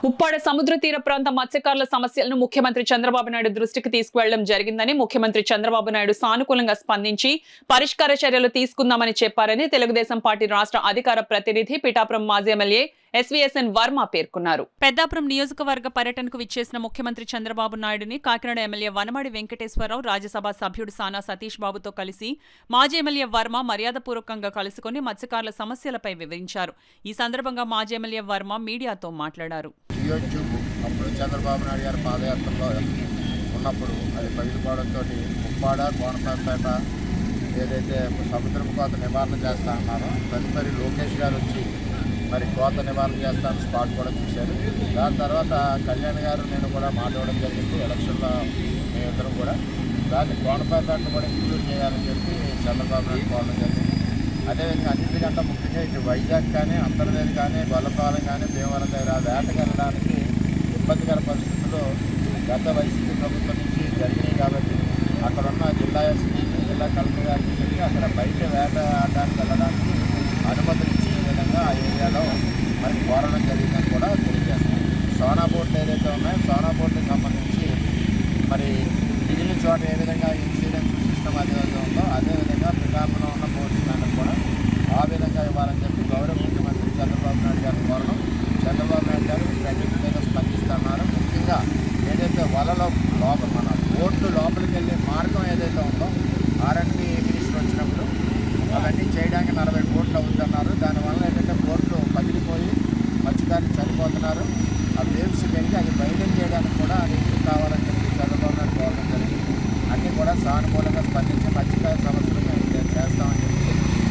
ఉప్పాడ సముద్ర తీర ప్రాంత మత్స్యకారుల సమస్యలను ముఖ్యమంత్రి చంద్రబాబు నాయుడు దృష్టికి తీసుకువెళ్లడం జరిగిందని ముఖ్యమంత్రి చంద్రబాబు నాయుడు సానుకూలంగా స్పందించి పరిష్కార చర్యలు తీసుకుందామని చెప్పారని తెలుగుదేశం పార్టీ రాష్ట్ర అధికార ప్రతినిధి పిఠాపురం మాజీ ఎమ్మెల్యే ఎస్వీఎస్ఎన్ వర్మ పేర్కొన్నారు. పెద్దాపురం నియోజకవర్గ పర్యటనకు విచ్చేసిన ముఖ్యమంత్రి చంద్రబాబు నాయుడుని కాకినాడ ఎమ్మెల్యే వనమాడి వెంకటేశ్వరరావు రాజ్యసభ సభ్యుడు సానా సతీష్ బాబుతో కలిసి మాజీ ఎమ్మెల్యే వర్మ మర్యాదపూర్వకంగా కలుసుకుని మత్స్యకారుల సమస్యలపై వివరించారు. ఈ సందర్భంగా మాజీ ఎమ్మెల్యే వర్మ మీడియాతో మాట్లాడారు. అప్పుడు చంద్రబాబు నాయుడు గారి పాదయాత్రలో ఉన్నప్పుడు అది పగిలిపోవడంతో ఉప్పాడ కోనపేట ఏదైతే సముద్రపు కోత నివారణ చేస్తా అన్నారో తదుపరి లోకేష్ గారు వచ్చి మరి కోత నివారణ చేస్తాను స్పాట్ కూడా చూశారు. దాని తర్వాత కళ్యాణ్ గారు నేను కూడా మాట్లాడడం జరిగింది. ఎలక్షన్లో మేమిద్దరం కూడా దాన్ని కోనపేటను కూడా ఇంక్లూడ్ చేయాలని చెప్పి చంద్రబాబు నాయుడు కోరడం జరిగింది. అదేవిధంగా అన్నింటికంటే ముఖ్యంగా ఇటు వైజాగ్ కానీ అంతర్వేది కానీ గొల్లపాలెం కానీ భీమవరం దగ్గర వేటకు వెళ్ళడానికి ఇబ్బందికర పరిస్థితుల్లో గత వైసీపీ ప్రభుత్వం నుంచి జరిగినాయి కాబట్టి అక్కడ ఉన్న జిల్లా ఎస్పీ జిల్లా కలెక్టర్ గారికి చెప్పి అక్కడ బయట వేట ఆడడానికి వెళ్ళడానికి అనుమతులు ఇచ్చే విధంగా ఆ ఏరియాలో మరి కోరడం జరిగిందని కూడా తెలియజేస్తాం. సోనా బోట్లు ఏదైతే ఉన్నాయో సోనా బోట్లకు సంబంధించి మరి మిగిలిన చోట ఏ విధంగా ఇన్సూరెన్స్ సిస్టమ్ అదే ఉందో అదేవిధంగా పిఠాపురంలో ఉన్న బోట్స్ కూడా ఆ విధంగా ఇవ్వాలని చెప్పి గౌరవ ముఖ్యమంత్రి చంద్రబాబు నాయుడు గారిని కోరడం చంద్రబాబు